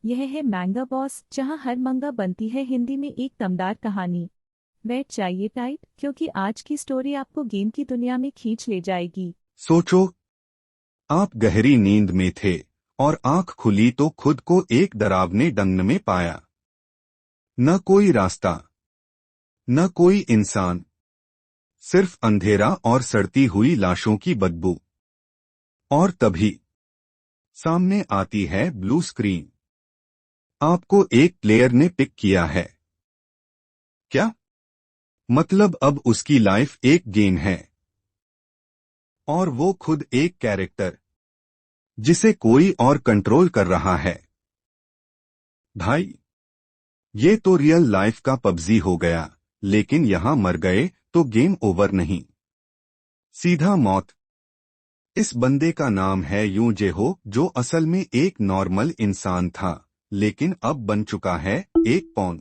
यह है मैंगा बॉस, जहां हर मंगा बनती है हिंदी में एक दमदार कहानी। बैठ जाइए टाइट, क्योंकि आज की स्टोरी आपको गेम की दुनिया में खींच ले जाएगी। सोचो, आप गहरी नींद में थे और आंख खुली तो खुद को एक डरावने डंग में पाया। न कोई रास्ता, न कोई इंसान, सिर्फ अंधेरा और सड़ती हुई लाशों की बदबू। और तभी सामने आती है ब्लू स्क्रीन। आपको एक प्लेयर ने पिक किया है। क्या मतलब? अब उसकी लाइफ एक गेम है और वो खुद एक कैरेक्टर जिसे कोई और कंट्रोल कर रहा है। भाई, ये तो रियल लाइफ का पबजी हो गया, लेकिन यहां मर गए तो गेम ओवर नहीं, सीधा मौत। इस बंदे का नाम है यूं जेहो, जो असल में एक नॉर्मल इंसान था, लेकिन अब बन चुका है एक पॉन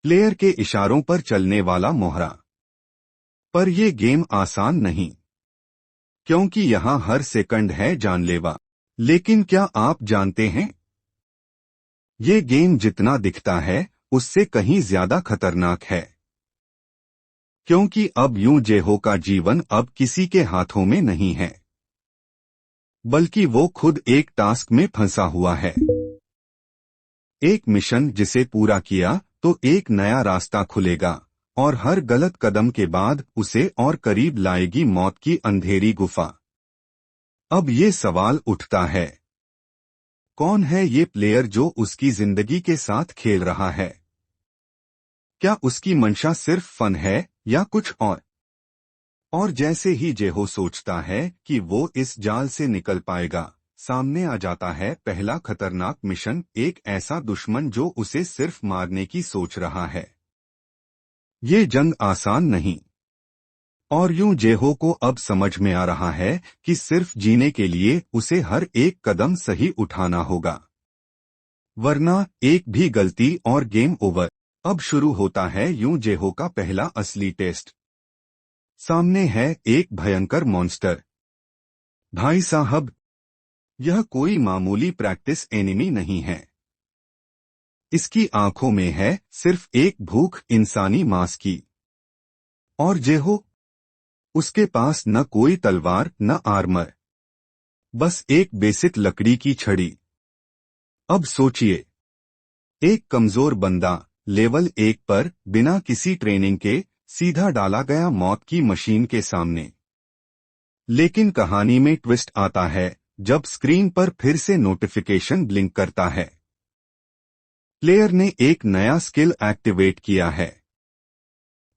प्लेयर के इशारों पर चलने वाला मोहरा। पर यह गेम आसान नहीं, क्योंकि यहां हर सेकंड है जानलेवा। लेकिन क्या आप जानते हैं, ये गेम जितना दिखता है उससे कहीं ज्यादा खतरनाक है। क्योंकि अब यूं जेहो का जीवन अब किसी के हाथों में नहीं है, बल्कि वो खुद एक टास्क में फंसा हुआ है। एक मिशन जिसे पूरा किया तो एक नया रास्ता खुलेगा, और हर गलत कदम के बाद उसे और करीब लाएगी मौत की अंधेरी गुफा। अब ये सवाल उठता है, कौन है ये प्लेयर जो उसकी जिंदगी के साथ खेल रहा है? क्या उसकी मंशा सिर्फ फन है या कुछ और? और जैसे ही जेहो सोचता है कि वो इस जाल से निकल पाएगा, सामने आ जाता है पहला खतरनाक मिशन, एक ऐसा दुश्मन जो उसे सिर्फ मारने की सोच रहा है। ये जंग आसान नहीं, और यूं जेहो को अब समझ में आ रहा है कि सिर्फ जीने के लिए उसे हर एक कदम सही उठाना होगा, वरना एक भी गलती और गेम ओवर। अब शुरू होता है यूं जेहो का पहला असली टेस्ट। सामने है एक भयंकर मॉन्स्टर। भाई साहब, यह कोई मामूली प्रैक्टिस एनिमी नहीं है। इसकी आंखों में है सिर्फ एक भूख इंसानी मांस की। और जेहो, उसके पास न कोई तलवार न आर्मर, बस एक बेसिक लकड़ी की छड़ी। अब सोचिए, एक कमजोर बंदा लेवल 1 पर बिना किसी ट्रेनिंग के सीधा डाला गया मौत की मशीन के सामने। लेकिन कहानी में ट्विस्ट आता है जब स्क्रीन पर फिर से नोटिफिकेशन ब्लिंक करता है। प्लेयर ने एक नया स्किल एक्टिवेट किया है,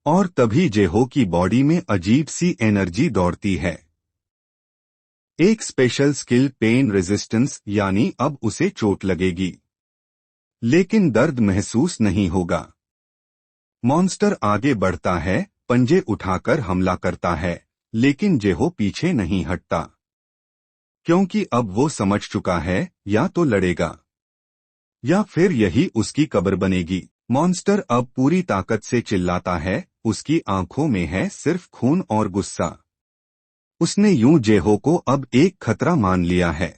और तभी जेहो की बॉडी में अजीब सी एनर्जी दौड़ती है। एक स्पेशल स्किल, पेन रेजिस्टेंस, यानी अब उसे चोट लगेगी लेकिन दर्द महसूस नहीं होगा। मॉन्स्टर आगे बढ़ता है, पंजे उठाकर हमला करता है, लेकिन जेहो पीछे नहीं हटता, क्योंकि अब वो समझ चुका है या तो लड़ेगा या फिर यही उसकी कब्र बनेगी। मॉन्स्टर अब पूरी ताकत से चिल्लाता है, उसकी आंखों में है सिर्फ खून और गुस्सा। उसने यूं जेहो को अब एक खतरा मान लिया है।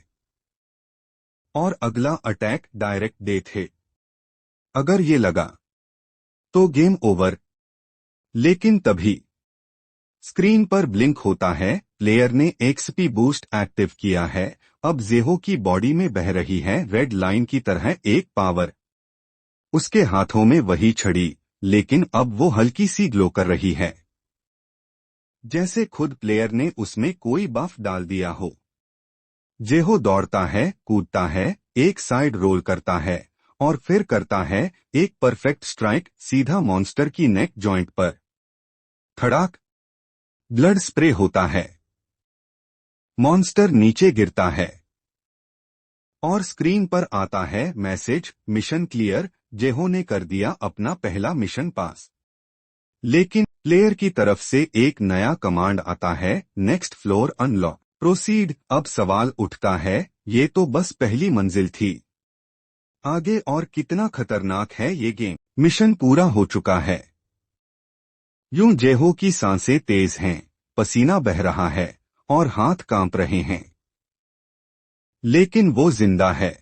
और अगला अटैक डायरेक्ट डेथ है। अगर ये लगा तो गेम ओवर। लेकिन तभी स्क्रीन पर ब्लिंक होता है, प्लेयर ने एक्सपी बूस्ट एक्टिव किया है। अब जेहो की बॉडी में बह रही है रेड लाइन की तरह एक पावर। उसके हाथों में वही छड़ी, लेकिन अब वो हल्की सी ग्लो कर रही है, जैसे खुद प्लेयर ने उसमें कोई बफ डाल दिया हो। जेहो दौड़ता है, कूदता है, एक साइड रोल करता है, और फिर करता है एक परफेक्ट स्ट्राइक सीधा मॉन्स्टर की नेक जॉइंट पर। खड़ाक! ब्लड स्प्रे होता है। मॉन्स्टर नीचे गिरता है और स्क्रीन पर आता है मैसेज, मिशन क्लियर। जेहो ने कर दिया अपना पहला मिशन पास। लेकिन प्लेयर की तरफ से एक नया कमांड आता है, नेक्स्ट फ्लोर अनलॉक, प्रोसीड। अब सवाल उठता है, ये तो बस पहली मंजिल थी, आगे और कितना खतरनाक है ये गेम। मिशन पूरा हो चुका है। यूं जेहो की सांसें तेज हैं, पसीना बह रहा है और हाथ कांप रहे हैं, लेकिन वो जिंदा है।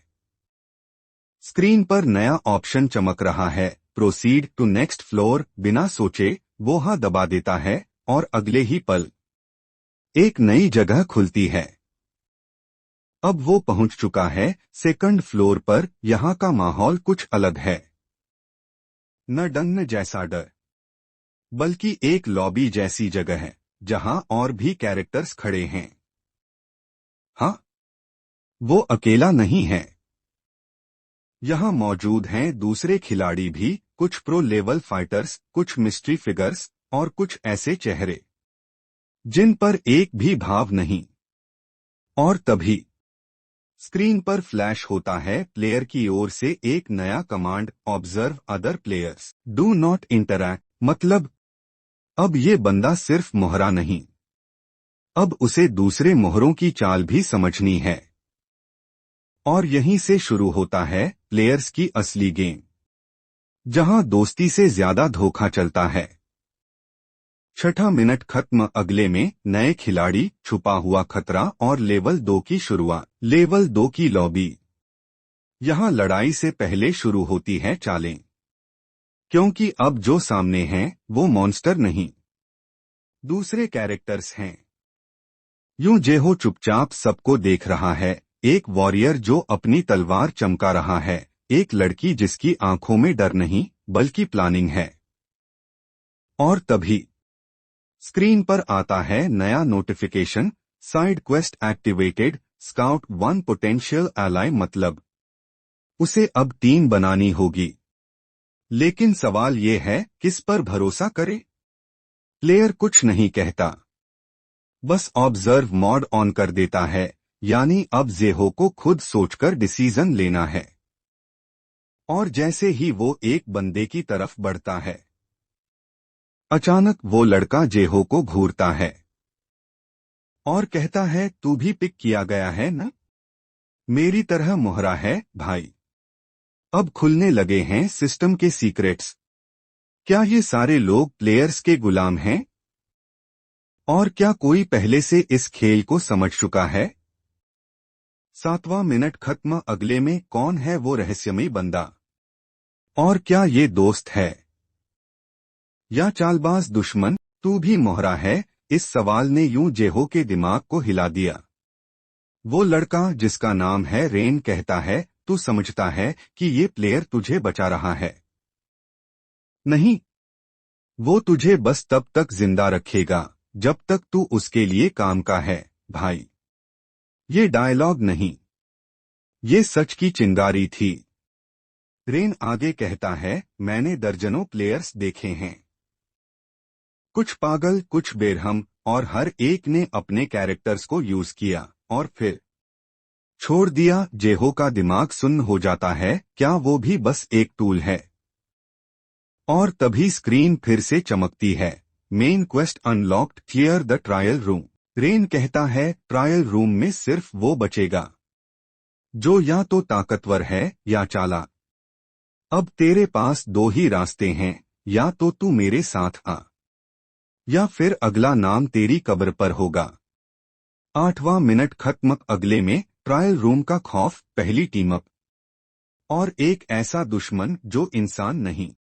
स्क्रीन पर नया ऑप्शन चमक रहा है, प्रोसीड टू नेक्स्ट फ्लोर। बिना सोचे वो हाँ दबा देता है और अगले ही पल एक नई जगह खुलती है। अब वो पहुंच चुका है सेकंड फ्लोर पर। यहाँ का माहौल कुछ अलग है। न डंग जैसा डर, बल्कि एक लॉबी जैसी जगह है जहां और भी कैरेक्टर्स खड़े हैं। हाँ, वो अकेला नहीं है। यहाँ मौजूद हैं दूसरे खिलाड़ी भी, कुछ प्रो लेवल फाइटर्स, कुछ मिस्ट्री फिगर्स और कुछ ऐसे चेहरे जिन पर एक भी भाव नहीं। और तभी स्क्रीन पर फ्लैश होता है प्लेयर की ओर से एक नया command, observe other players, do not interact. मतलब अब ये बंदा सिर्फ मोहरा नहीं, अब उसे दूसरे मोहरों की चाल भी समझनी है। और यहीं से शुरू होता है प्लेयर्स की असली गेम, जहां दोस्ती से ज्यादा धोखा चलता है। छठा मिनट खत्म। अगले में नए खिलाड़ी, छुपा हुआ खतरा और लेवल 2 की शुरुआत। लेवल 2 की लॉबी। यहां लड़ाई से पहले शुरू होती है चालें, क्योंकि अब जो सामने हैं वो मॉन्स्टर नहीं, दूसरे कैरेक्टर्स हैं। यूं जेहो चुपचाप सबको देख रहा है, एक वॉरियर जो अपनी तलवार चमका रहा है, एक लड़की जिसकी आंखों में डर नहीं बल्कि प्लानिंग है। और तभी स्क्रीन पर आता है नया notification, side quest activated, scout 1 potential ally. मतलब उसे अब टीम बनानी होगी। लेकिन सवाल ये है, किस पर भरोसा करे? प्लेयर कुछ नहीं कहता, बस ऑब्जर्व मोड ऑन कर देता है, यानी अब जेहो को खुद सोचकर डिसीजन लेना है। और जैसे ही वो एक बंदे की तरफ बढ़ता है, अचानक वो लड़का जेहो को घूरता है और कहता है, तू भी पिक किया गया है ना? मेरी तरह मोहरा है भाई। अब खुलने लगे हैं सिस्टम के सीक्रेट्स। क्या ये सारे लोग प्लेयर्स के गुलाम हैं? और क्या कोई पहले से इस खेल को समझ चुका है? 7वां मिनट खत्म। अगले में कौन है वो रहस्यमयी बंदा? और क्या ये दोस्त है या चालबाज दुश्मन? तू भी मोहरा है? इस सवाल ने यूं जेहो के दिमाग को हिला दिया। वो लड़का जिसका नाम है रेन कहता है, तू समझता है कि ये प्लेयर तुझे बचा रहा है? नहीं, वो तुझे बस तब तक जिंदा रखेगा जब तक तू उसके लिए काम का है भाई। ये डायलॉग नहीं, ये सच की चिंगारी थी। रेन आगे कहता है, मैंने दर्जनों प्लेयर्स देखे हैं, कुछ पागल, कुछ बेरहम, और हर एक ने अपने कैरेक्टर्स को यूज किया और फिर छोड़ दिया। जेहो का दिमाग सुन्न हो जाता है, क्या वो भी बस एक टूल है? और तभी स्क्रीन फिर से चमकती है, main quest unlocked, clear the trial room. Rain कहता है, ट्रायल रूम में सिर्फ वो बचेगा जो या तो ताकतवर है या चालाक। अब तेरे पास दो ही रास्ते हैं, या तो तू मेरे साथ आ, या फिर अगला नाम तेरी कब्र पर होगा। 8वां मिनट खत्म। अगले में ट्रायल रूम का खौफ, पहली टीम अप और एक ऐसा दुश्मन जो इंसान नहीं